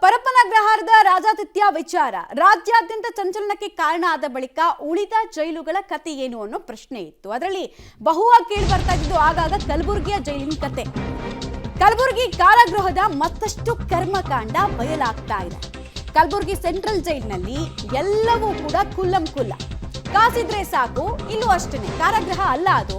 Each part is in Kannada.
ಪರಪ್ಪನಗ್ರಹಾರದ ರಾಜಾತಿಥ್ಯ ವಿಚಾರ ರಾಜ್ಯಾದ್ಯಂತ ಸಂಚಲನಕ್ಕೆ ಕಾರಣ ಆದ ಬಳಿಕ ಉಳಿದ ಜೈಲುಗಳ ಕತೆ ಏನು ಅನ್ನೋ ಪ್ರಶ್ನೆ ಇತ್ತು. ಅದರಲ್ಲಿ ಬಹುವಾಗಿ ಕೇಳಿ ಬರ್ತಾ ಇದ್ದು ಆಗಾಗ ಕಲಬುರಗಿಯ ಜೈಲಿನ ಕತೆ. ಕಲಬುರಗಿ ಕಾರಾಗೃಹದ ಮತ್ತಷ್ಟು ಕರ್ಮಕಾಂಡ ಬಯಲಾಗ್ತಾ ಇದೆ. ಕಲಬುರಗಿ ಸೆಂಟ್ರಲ್ ಜೈಲಿನಲ್ಲಿ ಎಲ್ಲವೂ ಕೂಡ ಕುಲ್ಲಂ ಕುಲ್ಲ. ಕಾಸಿದ್ರೆ ಸಾಕು, ಇಲ್ಲೂ ಅಷ್ಟೇನೆ. ಕಾರಾಗೃಹ ಅಲ್ಲ, ಅದು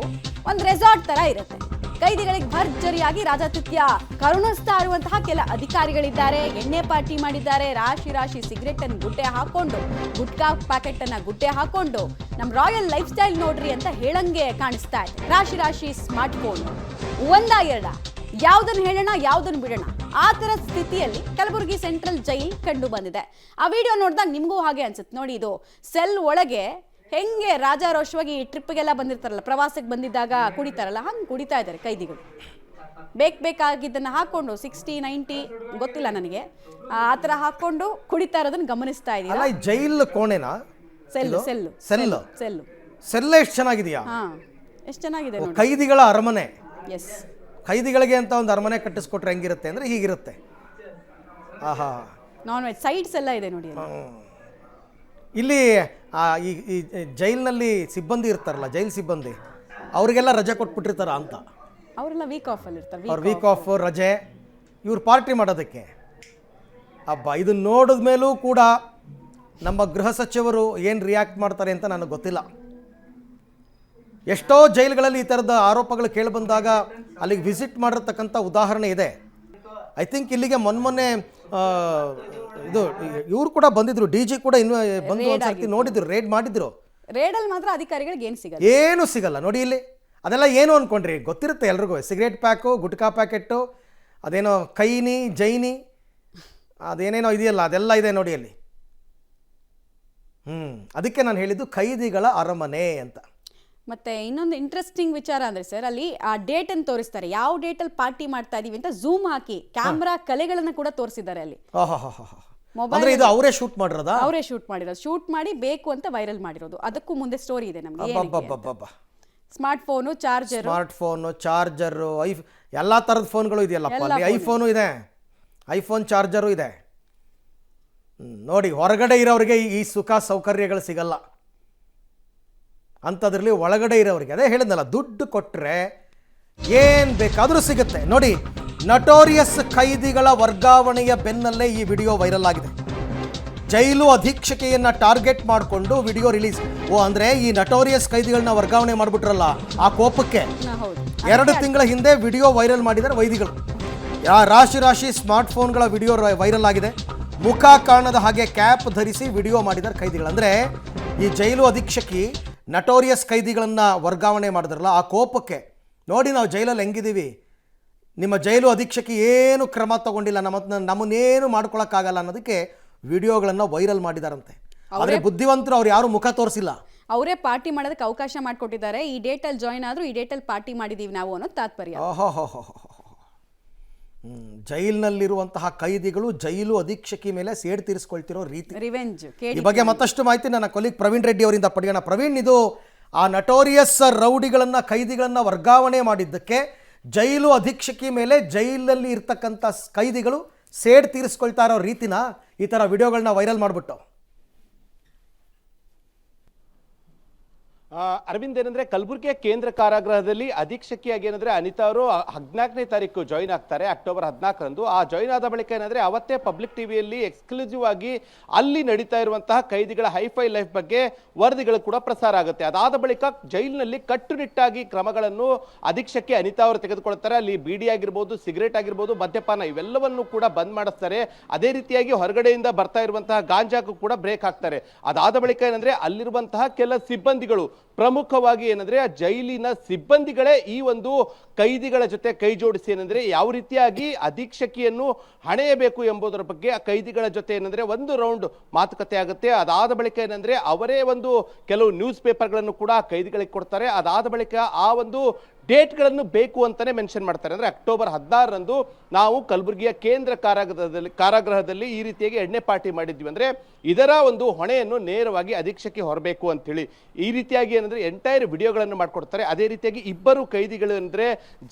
ಒಂದು ರೆಸಾರ್ಟ್ ತರ ಇರುತ್ತೆ. ಕೈದಿಗಳಿಗೆ ಭರ್ಜರಿಯಾಗಿ ರಾಜಾತಿಥ್ಯ ಕರುಣಿಸ್ತಾ ಇರುವಂತಹ ಕೆಲ ಅಧಿಕಾರಿಗಳಿದ್ದಾರೆ. ಎಣ್ಣೆ ಪಾರ್ಟಿ ಮಾಡಿದ್ದಾರೆ. ರಾಶಿ ರಾಶಿ ಸಿಗರೆಟ್ ಅನ್ನು ಗುಡ್ಡೆ ಹಾಕೊಂಡು, ಗುಟ್ಕಾ ಪ್ಯಾಕೆಟ್ ಅನ್ನ ಗುಡ್ಡೆ ಹಾಕೊಂಡು ನಮ್ಮ ರಾಯಲ್ ಲೈಫ್ ಸ್ಟೈಲ್ ನೋಡ್ರಿ ಅಂತ ಹೇಳಂಗೆ ಕಾಣಿಸ್ತಾ ಇದೆ. ರಾಶಿ ರಾಶಿ ಸ್ಮಾರ್ಟ್ ಫೋನ್, ಒಂದ ಎರಡ, ಯಾವ್ದನ್ನು ಹೇಳೋಣ ಯಾವ್ದನ್ನು ಬಿಡೋಣ, ಆ ತರ ಸ್ಥಿತಿಯಲ್ಲಿ ಕಲಬುರಗಿ ಸೆಂಟ್ರಲ್ ಜೈಲ್ ಕಂಡು ಬಂದಿದೆ. ಆ ವಿಡಿಯೋ ನೋಡಿದಾಗ ನಿಮಗೂ ಹಾಗೆ ಅನ್ಸುತ್ತೆ ನೋಡಿ. ಇದು ಸೆಲ್ ಒಳಗೆ ಹೆಂಗೆ ರಾಜಾರೋಷವಾಗಿ ಟ್ರಿಪ್ಗೆಲ್ಲ ಬಂದಿರ್ತಾರಲ್ಲ, ಪ್ರವಾಸಕ್ಕೆ ಬಂದಿದ್ದಾಗ ಕುಡಿತಾರಲ್ಲ, ಹಂಗೆ ಕುಡಿತಾ ಇದ್ದಾರೆ ಕೈದಿಗಳು. ಬೇಕಾಗಿದ್ದನ್ನು ಹಾಕೊಂಡು 60, 90 ಗೊತ್ತಿಲ್ಲ ನನಗೆ, ಆ ಥರ ಹಾಕೊಂಡು ಕುಡಿತಾ ಇರೋದನ್ನ ಗಮನಿಸ್ತಾ ಇದ್ದೀರಾ. ಜೈಲ್ ಕೋಣೆನಾ? ಸೆಲ್ಲು ಸೆಲ್ಲು ಸೆಲ್ಲು ಸೆಲ್ಲ ಎಷ್ಟು ಚೆನ್ನಾಗಿದೆಯಾ? ಎಷ್ಟು ಚೆನ್ನಾಗಿದೆ. ಕೈದಿಗಳ ಅರಮನೆ. ಎಸ್, ಕೈದಿಗಳಿಗೆ ಅಂತ ಒಂದು ಅರಮನೆ ಕಟ್ಟಿಸ್ಕೊಟ್ರೆ ಹೆಂಗಿರುತ್ತೆ ಅಂದ್ರೆ ಹೀಗಿರುತ್ತೆ. ಆಹಾ, ನಾನ್ ವೆಜ್ ಸೈಡ್ಸ್ ಎಲ್ಲ ಇದೆ ನೋಡಿ. ಇಲ್ಲಿ ಈ ಜೈಲಿನಲ್ಲಿ ಸಿಬ್ಬಂದಿ ಇರ್ತಾರಲ್ಲ, ಜೈಲ್ ಸಿಬ್ಬಂದಿ, ಅವರಿಗೆಲ್ಲ ರಜೆ ಕೊಟ್ಬಿಟ್ಟಿರ್ತಾರ ಅಂತ. ಅವರೆಲ್ಲ ವೀಕ್ ಆಫ್ ಅಲ್ಲಿ ಇರ್ತಾರೆ. ಅವ್ರ ವೀಕ್ ಆಫ್ ರಜೆ, ಇವ್ರು ಪಾರ್ಟಿ ಮಾಡೋದಕ್ಕೆ. ಅಬ್ಬಾ, ಇದನ್ನ ನೋಡಿದ ಮೇಲೂ ಕೂಡ ನಮ್ಮ ಗೃಹ ಸಚಿವರು ಏನು ರಿಯಾಕ್ಟ್ ಮಾಡ್ತಾರೆ ಅಂತ ನನಗೆ ಗೊತ್ತಿಲ್ಲ. ಎಷ್ಟೋ ಜೈಲುಗಳಲ್ಲಿ ಈ ಥರದ ಆರೋಪಗಳು ಕೇಳಿ ಬಂದಾಗ ಅಲ್ಲಿಗೆ ವಿಸಿಟ್ ಮಾಡಿರ್ತಕ್ಕಂಥ ಉದಾಹರಣೆ ಇದೆ. ಐ ಥಿಂಕ್ ಇಲ್ಲಿಗೆ ಮೊನ್ನೆ ಇದು ಇವ್ರು ಕೂಡ ಬಂದಿದ್ರು, DG ಕೂಡ ಇನ್ನು ಬಂದು ಒಂದ್ಸರ್ತಿ ನೋಡಿದ್ರು, ರೇಡ್ ಮಾಡಿದ್ರು. ರೇಡಲ್ಲಿ ಮಾತ್ರ ಅಧಿಕಾರಿಗಳಿಗೆ ಏನು ಸಿಗಲ್ಲ ನೋಡಿ. ಇಲ್ಲಿ ಅದೆಲ್ಲ ಏನು ಅನ್ಕೊಂಡ್ರಿ, ಗೊತ್ತಿರುತ್ತೆ ಎಲ್ರಿಗೂ. ಸಿಗರೇಟ್ ಪ್ಯಾಕು, ಗುಟ್ಕಾ ಪ್ಯಾಕೆಟ್ಟು, ಅದೇನೋ ಕೈನಿ ಜೈನಿ ಅದೇನೇನೋ ಇದೆಯಲ್ಲ, ಅದೆಲ್ಲ ಇದೆ ನೋಡಿ ಅಲ್ಲಿ. ಅದಕ್ಕೆ ನಾನು ಹೇಳಿದ್ದು ಕೈದಿಗಳ ಅರಮನೆ ಅಂತ. ಮತ್ತೆ ಇನ್ನೊಂದು ಇಂಟ್ರೆಸ್ಟಿಂಗ್ ವಿಚಾರ ಅಂದ್ರೆ ಸರ್, ಅಲ್ಲಿ ಆ ಡೇಟ್ ಅನ್ನು ತೋರಿಸ್ತಾರೆ. ಯಾವ ಡೇಟ್ ಅಲ್ಲಿ ಪಾರ್ಟಿ ಮಾಡ್ತಾ ಇದೀವಿ ಅಂತ ಝೂಮ್ ಹಾಕಿ ಕ್ಯಾಮ್ರಾ ಕಲೆಗಳನ್ನ ಕೂಡ ತೋರಿಸಿದ್ದಾರೆ ಅಲ್ಲಿ. ಅಂದ್ರೆ ಇದು ಅವರೇ ಶೂಟ್ ಮಾಡಿರೋದಾ? ಅವರೇ ಶೂಟ್ ಮಾಡಿರೋದು. ಶೂಟ್ ಮಾಡಿ ಬೇಕು ಅಂತ ವೈರಲ್ ಮಾಡಿರೋದು. ಅದಕ್ಕೂ ಮುಂದೆ ಸ್ಟೋರಿ ಇದೆ ನಮಗೆ. ಸ್ಮಾರ್ಟ್ ಫೋನು, ಚಾರ್ಜರು, ಎಲ್ಲಾ ತರದ ಫೋನ್ಗಳು ಇದೆಯಲ್ಲಪ್ಪ ಅಲ್ಲಿ. ಐಫೋನು ಇದೆ, ಐಫೋನ್ ಚಾರ್ಜರು ಇದೆ. ನೋಡಿ, ಹೊರಗಡೆ ಇರೋರಿಗೆ ಈ ಸುಖ ಸೌಕರ್ಯಗಳು ಸಿಗಲ್ಲ. ಅಂಥದ್ರಲ್ಲಿ ಒಳಗಡೆ ಇರೋರಿಗೆ, ಅದೇ ಹೇಳಿದ್ನಲ್ಲ, ದುಡ್ಡು ಕೊಟ್ಟರೆ ಏನು ಬೇಕಾದರೂ ಸಿಗುತ್ತೆ. ನೋಡಿ, ನಟೋರಿಯಸ್ ಕೈದಿಗಳ ವರ್ಗಾವಣೆಯ ಬೆನ್ನಲ್ಲೇ ಈ ವಿಡಿಯೋ ವೈರಲ್ ಆಗಿದೆ. ಜೈಲು ಅಧೀಕ್ಷಕೆಯನ್ನು ಟಾರ್ಗೆಟ್ ಮಾಡಿಕೊಂಡು ವಿಡಿಯೋ ರಿಲೀಸ್. ಅಂದರೆ ಈ ನಟೋರಿಯಸ್ ಕೈದಿಗಳನ್ನ ವರ್ಗಾವಣೆ ಮಾಡಿಬಿಟ್ರಲ್ಲ, ಆ ಕೋಪಕ್ಕೆ 2 ತಿಂಗಳ ಹಿಂದೆ ವಿಡಿಯೋ ವೈರಲ್ ಮಾಡಿದ್ದಾರೆ ವೈದಿಗಳು. ರಾಶಿ ರಾಶಿ ಸ್ಮಾರ್ಟ್ ಫೋನ್ಗಳ ವಿಡಿಯೋ ವೈರಲ್ ಆಗಿದೆ. ಮುಖ ಕಾಣದ ಹಾಗೆ ಕ್ಯಾಪ್ ಧರಿಸಿ ವಿಡಿಯೋ ಮಾಡಿದ್ದಾರೆ ಕೈದಿಗಳು. ಅಂದರೆ ಈ ಜೈಲು ಅಧೀಕ್ಷಕಿ ನಟೋರಿಯಸ್ ಕೈದಿಗಳನ್ನು ವರ್ಗಾವಣೆ ಮಾಡಿದ್ರಲ್ಲ, ಆ ಕೋಪಕ್ಕೆ ನೋಡಿ ನಾವು ಜೈಲಲ್ಲಿ ಹೆಂಗಿದ್ದೀವಿ, ನಿಮ್ಮ ಜೈಲು ಅಧೀಕ್ಷಕಿ ಏನು ಕ್ರಮ ತಗೊಂಡಿಲ್ಲ, ನಮ್ಮನ್ನೇನು ಮಾಡ್ಕೊಳಕ್ಕಾಗಲ್ಲ ಅನ್ನೋದಕ್ಕೆ ವಿಡಿಯೋಗಳನ್ನು ವೈರಲ್ ಮಾಡಿದಾರಂತೆ. ಆದರೆ ಬುದ್ಧಿವಂತರು ಅವ್ರು ಯಾರು ಮುಖ ತೋರಿಸಿಲ್ಲ. ಅವರೇ ಪಾರ್ಟಿ ಮಾಡೋದಕ್ಕೆ ಅವಕಾಶ ಮಾಡಿಕೊಟ್ಟಿದ್ದಾರೆ. ಈ ಡೇಟಲ್ಲಿ ಜಾಯ್ನ್ ಆದರೂ ಈ ಡೇಟಲ್ಲಿ ಪಾರ್ಟಿ ಮಾಡಿದ್ದೀವಿ ನಾವು ಅನ್ನೋ ತಾತ್ಪರ್ಯ. ಜೈಲಿನಲ್ಲಿರುವಂತಹ ಕೈದಿಗಳು ಜೈಲು ಅಧೀಕ್ಷಕಿ ಮೇಲೆ ಸೇಡ್ ತೀರಿಸ್ಕೊಳ್ತಿರೋ ರೀತಿ, ರಿವೆಂಜ್. ಈ ಬಗ್ಗೆ ಮತ್ತಷ್ಟು ಮಾಹಿತಿ ನನ್ನ ಕೊಲೀಗ್ ಪ್ರವೀಣ್ ರೆಡ್ಡಿ ಅವರಿಂದ ಪಡೆಯೋಣ. ಪ್ರವೀಣ್, ಇದು ಆ ನಟೋರಿಯಸ್ ರೌಡಿಗಳನ್ನ, ಕೈದಿಗಳನ್ನ ವರ್ಗಾವಣೆ ಮಾಡಿದ್ದಕ್ಕೆ ಜೈಲು ಅಧೀಕ್ಷಕಿ ಮೇಲೆ ಜೈಲಲ್ಲಿ ಇರ್ತಕ್ಕಂಥ ಕೈದಿಗಳು ಸೇಡ್ ತೀರಿಸ್ಕೊಳ್ತಾ ಇರೋ ರೀತಿನ ಈ ಥರ ವಿಡಿಯೋಗಳನ್ನ ವೈರಲ್ ಮಾಡಿಬಿಟ್ಟು. ಅರವಿಂದ್, ಏನಂದ್ರೆ ಕಲಬುರಗಿಯ ಕೇಂದ್ರ ಕಾರಾಗೃಹದಲ್ಲಿ ಅಧೀಕ್ಷಕಿಯಾಗಿ ಏನಂದ್ರೆ ಅನಿತಾ ಅವರು 14ನೇ ತಾರೀಕು ಜಾಯ್ನ್ ಆಗ್ತಾರೆ, ಅಕ್ಟೋಬರ್ 14ರಂದು. ಆ ಜಾಯ್ನ್ ಆದ ಬಳಿಕ ಏನಂದ್ರೆ ಅವತ್ತೇ ಪಬ್ಲಿಕ್ ಟಿವಿಯಲ್ಲಿ ಎಕ್ಸ್ಕ್ಲೂಸಿವ್ ಆಗಿ ಅಲ್ಲಿ ನಡೀತಾ ಇರುವಂತಹ ಕೈದಿಗಳ ಹೈಫೈ ಲೈಫ್ ಬಗ್ಗೆ ವರದಿಗಳು ಕೂಡ ಪ್ರಸಾರ ಆಗುತ್ತೆ. ಅದಾದ ಬಳಿಕ ಜೈಲಿನಲ್ಲಿ ಕಟ್ಟುನಿಟ್ಟಾಗಿ ಕ್ರಮಗಳನ್ನು ಅಧೀಕ್ಷಕಿ ಅನಿತಾ ಅವರು ತೆಗೆದುಕೊಳ್ತಾರೆ. ಅಲ್ಲಿ ಬೀಡಿ ಆಗಿರ್ಬೋದು, ಸಿಗರೇಟ್ ಆಗಿರ್ಬೋದು, ಮದ್ಯಪಾನ ಇವೆಲ್ಲವನ್ನು ಕೂಡ ಬಂದ್ ಮಾಡಿಸ್ತಾರೆ. ಅದೇ ರೀತಿಯಾಗಿ ಹೊರಗಡೆಯಿಂದ ಬರ್ತಾ ಇರುವಂತಹ ಗಾಂಜಾಕ್ಕೂ ಕೂಡ ಬ್ರೇಕ್ ಹಾಕ್ತಾರೆ. ಅದಾದ ಬಳಿಕ ಏನಂದ್ರೆ ಅಲ್ಲಿರುವಂತಹ ಕೆಲ ಸಿಬ್ಬಂದಿಗಳು, ಪ್ರಮುಖವಾಗಿ ಏನಂದ್ರೆ ಆ ಜೈಲಿನ ಸಿಬ್ಬಂದಿಗಳೇ ಈ ಒಂದು ಕೈದಿಗಳ ಜೊತೆ ಕೈ ಜೋಡಿಸಿ ಏನಂದ್ರೆ ಯಾವ ರೀತಿಯಾಗಿ ಅಧೀಕ್ಷಕಿಯನ್ನು ಹಣೆಯಬೇಕು ಎಂಬುದರ ಬಗ್ಗೆ ಆ ಕೈದಿಗಳ ಜೊತೆ ಏನಂದ್ರೆ ಒಂದು ರೌಂಡ್ ಮಾತುಕತೆ ಆಗುತ್ತೆ. ಅದಾದ ಬಳಿಕ ಏನಂದ್ರೆ ಅವರೇ ಒಂದು ಕೆಲವು ನ್ಯೂಸ್ ಪೇಪರ್ಗಳನ್ನು ಕೂಡ ಕೈದಿಗಳಿಗೆ ಕೊಡ್ತಾರೆ. ಅದಾದ ಬಳಿಕ ಆ ಒಂದು ಡೇಟ್ಗಳನ್ನು ಬೇಕು ಅಂತಾನೆ ಮೆನ್ಷನ್ ಮಾಡ್ತಾರೆ. ಅಂದ್ರೆ ಅಕ್ಟೋಬರ್ 16ರಂದು ನಾವು ಕಲಬುರಗಿಯ ಕೇಂದ್ರ ಕಾರಾಗೃಹದಲ್ಲಿ ಈ ರೀತಿಯಾಗಿ ಎಣ್ಣೆ ಪಾರ್ಟಿ ಮಾಡಿದ್ವಿ. ಅಂದ್ರೆ ಇದರ ಒಂದು ಹೊಣೆಯನ್ನು ನೇರವಾಗಿ ಅಧೀಕ್ಷಕ್ಕೆ ಹೊರಬೇಕು ಅಂತೇಳಿ ಈ ರೀತಿಯಾಗಿ ಏನಂದ್ರೆ ಎಂಟೈರ್ ವಿಡಿಯೋಗಳನ್ನು ಮಾಡ್ಕೊಡ್ತಾರೆ. ಅದೇ ರೀತಿಯಾಗಿ ಇಬ್ಬರು ಕೈದಿಗಳು ಅಂದ್ರೆ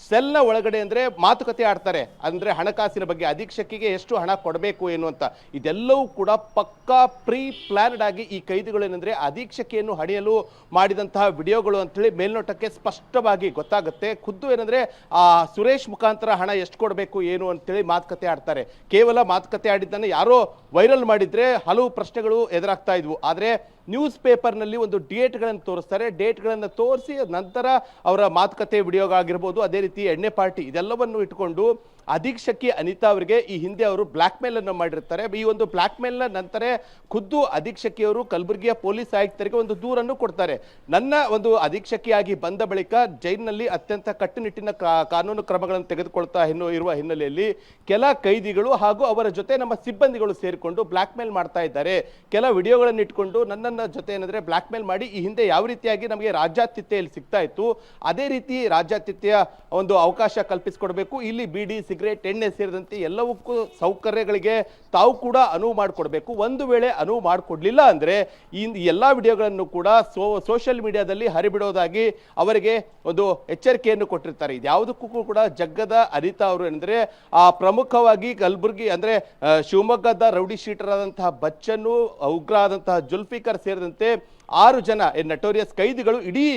ಸೆಲ್ನ ಒಳಗಡೆ ಅಂದ್ರೆ ಮಾತುಕತೆ ಆಡ್ತಾರೆ. ಅಂದ್ರೆ ಹಣಕಾಸಿನ ಬಗ್ಗೆ ಅಧೀಕ್ಷಕಿಗೆ ಎಷ್ಟು ಹಣ ಕೊಡಬೇಕು ಏನು ಅಂತ. ಇದೆಲ್ಲವೂ ಕೂಡ ಪಕ್ಕಾ ಪ್ರೀ ಪ್ಲಾನ್ಡ್ ಆಗಿ ಈ ಕೈದಿಗಳು ಏನಂದ್ರೆ ಅಧೀಕ್ಷಕೆಯನ್ನು ಹಣಿಯಲು ಮಾಡಿದಂತಹ ವಿಡಿಯೋಗಳು ಅಂತೇಳಿ ಮೇಲ್ನೋಟಕ್ಕೆ ಸ್ಪಷ್ಟವಾಗಿ ಗೊತ್ತಾಗುತ್ತೆ. ಖುದ್ದು ಏನಂದ್ರೆ ಆ ಸುರೇಶ್ ಮುಖಾಂತರ ಹಣ ಎಷ್ಟು ಕೊಡಬೇಕು ಏನು ಅಂತೇಳಿ ಮಾತುಕತೆ ಆಡ್ತಾರೆ. ಕೇವಲ ಮಾತುಕತೆ ಆಡಿದ್ದನ್ನು ಯಾರೋ ವೈರಲ್ ಮಾಡಿದ್ರೆ ಹಲವು ಪ್ರಶ್ನೆಗಳು ಎದುರಾಗ್ತಾ ಇದ್ವು. ಆದ್ರೆ ನ್ಯೂಸ್ ಪೇಪರ್ನಲ್ಲಿ ಒಂದು ಡೇಟ್ಗಳನ್ನು ತೋರಿಸ್ತಾರೆ. ಡೇಟ್ಗಳನ್ನು ತೋರಿಸಿ ನಂತರ ಅವರ ಮಾತುಕತೆ ವಿಡಿಯೋಗಾಗಿರ್ಬೋದು, ಅದೇ ರೀತಿ ಎಣ್ಣೆ ಪಾರ್ಟಿ ಇದೆಲ್ಲವನ್ನು ಇಟ್ಕೊಂಡು ಅಧೀಕ್ಷಕಿ ಅನಿತಾ ಅವರಿಗೆ ಈ ಹಿಂದೆ ಅವರು ಬ್ಲಾಕ್ ಮೇಲ್ ಅನ್ನು ಮಾಡಿರ್ತಾರೆ. ಈ ಒಂದು ಬ್ಲಾಕ್ ಮೇಲ್ನ ನಂತರ ಖುದ್ದು ಅಧೀಕ್ಷಕಿಯವರು ಕಲಬುರಗಿಯ ಪೊಲೀಸ್ ಆಯುಕ್ತರಿಗೆ ಒಂದು ದೂರನ್ನು ಕೊಡ್ತಾರೆ. ನನ್ನ ಒಂದು ಅಧೀಕ್ಷಕಿಯಾಗಿ ಬಂದ ಬಳಿಕ ಜೈಲಿನಲ್ಲಿ ಅತ್ಯಂತ ಕಟ್ಟುನಿಟ್ಟಿನ ಕಾನೂನು ಕ್ರಮಗಳನ್ನು ತೆಗೆದುಕೊಳ್ತಾ ಇರುವ ಹಿನ್ನೆಲೆಯಲ್ಲಿ ಕೆಲ ಕೈದಿಗಳು ಹಾಗೂ ಅವರ ಜೊತೆ ನಮ್ಮ ಸಿಬ್ಬಂದಿಗಳು ಸೇರಿಕೊಂಡು ಬ್ಲಾಕ್ ಮೇಲ್ ಮಾಡ್ತಾ ಇದ್ದಾರೆ. ಕೆಲ ವಿಡಿಯೋಗಳನ್ನು ಇಟ್ಕೊಂಡು ನನ್ನ ಜೊತೆ ಏನಂದ್ರೆ ಬ್ಲಾಕ್ ಮೇಲ್ ಮಾಡಿ ಈ ಹಿಂದೆ ಯಾವ ರೀತಿಯಾಗಿ ನಮಗೆ ರಾಜ್ಯಾತಿಥ್ಯೆಯಲ್ಲಿ ಸಿಗ್ತಾ ಇತ್ತು ಅದೇ ರೀತಿ ರಾಜ್ಯಾತಿಥ್ಯ ಒಂದು ಅವಕಾಶ ಕಲ್ಪಿಸಿಕೊಡ್ಬೇಕು. ಇಲ್ಲಿ ಬಿಡಿ, ಸಿಗರೇಟ್, ಎಣ್ಣೆ ಸೇರಿದಂತೆ ಎಲ್ಲವಕ್ಕೂ ಸೌಕರ್ಯಗಳಿಗೆ ತಾವು ಕೂಡ ಅನುವು ಮಾಡಿಕೊಡ್ಬೇಕು. ಒಂದು ವೇಳೆ ಅನುವು ಮಾಡಿಕೊಡ್ಲಿಲ್ಲ ಅಂದ್ರೆ ಈ ಎಲ್ಲಾ ವಿಡಿಯೋಗಳನ್ನು ಕೂಡ ಸೋಷಿಯಲ್ ಮೀಡಿಯಾದಲ್ಲಿ ಹರಿಬಿಡೋದಾಗಿ ಅವರಿಗೆ ಒಂದು ಎಚ್ಚರಿಕೆಯನ್ನು ಕೊಟ್ಟಿರ್ತಾರೆ. ಇದ್ಯಾವುದಕ್ಕೂ ಕೂಡ ಜಗ್ಗದ ಅನಿತಾ ಅವರು ಏನಂದ್ರೆ ಆ ಪ್ರಮುಖವಾಗಿ ಕಲಬುರಗಿ ಅಂದ್ರೆ ಶಿವಮೊಗ್ಗದ ರೌಡಿ ಶೀಟರ್ ಆದಂತಹ ಬಚ್ಚನ್ನು, ಉಗ್ರ ಆದಂತಹ ಜುಲ್ಫಿಕರ್ ಸೇರಿದಂತೆ 6 ಜನ ನಟೋರಿಯಸ್ ಕೈದಿಗಳು ಇಡೀ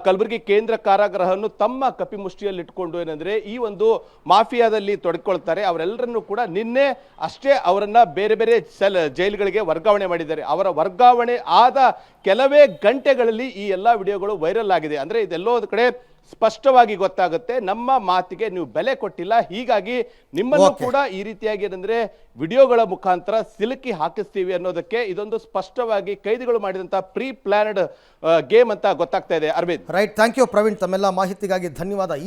ಕಲಬುರಗಿ ಕೇಂದ್ರ ಕಾರಾಗೃಹವನ್ನು ತಮ್ಮ ಕಪಿಮುಷ್ಟಿಯಲ್ಲಿ ಇಟ್ಕೊಂಡು ಏನಂದ್ರೆ ಈ ಒಂದು ಮಾಫಿಯಾದಲ್ಲಿ ತೊಡಗಿಕೊಳ್ತಾರೆ. ಅವರೆಲ್ಲರನ್ನು ಕೂಡ ನಿನ್ನೆ ಅಷ್ಟೇ ಅವರನ್ನ ಬೇರೆ ಬೇರೆ ಜೈಲುಗಳಿಗೆ ವರ್ಗಾವಣೆ ಮಾಡಿದ್ದಾರೆ. ಅವರ ವರ್ಗಾವಣೆ ಆದ ಕೆಲವೇ ಗಂಟೆಗಳಲ್ಲಿ ಈ ಎಲ್ಲಾ ವಿಡಿಯೋಗಳು ವೈರಲ್ ಆಗಿದೆ. ಅಂದ್ರೆ ಇದೆಲ್ಲೋ ಒಂದು ಕಡೆ ಸ್ಪಷ್ಟವಾಗಿ ಗೊತ್ತಾಗುತ್ತೆ, ನಮ್ಮ ಮಾತಿಗೆ ನೀವು ಬೆಲೆ ಕೊಟ್ಟಿಲ್ಲ, ಹೀಗಾಗಿ ನಿಮ್ಮನ್ನು ಕೂಡ ಈ ರೀತಿಯಾಗಿ ಏನಂದ್ರೆ ವಿಡಿಯೋಗಳ ಮುಖಾಂತರ ಸಿಲುಕಿ ಹಾಕಿಸ್ತೀವಿ ಅನ್ನೋದಕ್ಕೆ ಇದೊಂದು ಸ್ಪಷ್ಟವಾಗಿ ಕೈದಿಗಳು ಮಾಡಿದಂತಹ ಪ್ರೀ ಪ್ಲಾನ್ಡ್ ಗೇಮ್ ಅಂತ ಗೊತ್ತಾಗ್ತಾ ಇದೆ. Arvind, right, thank you Praveen, ತಮ್ಮೆಲ್ಲ ಮಾಹಿತಿಗಾಗಿ ಧನ್ಯವಾದ.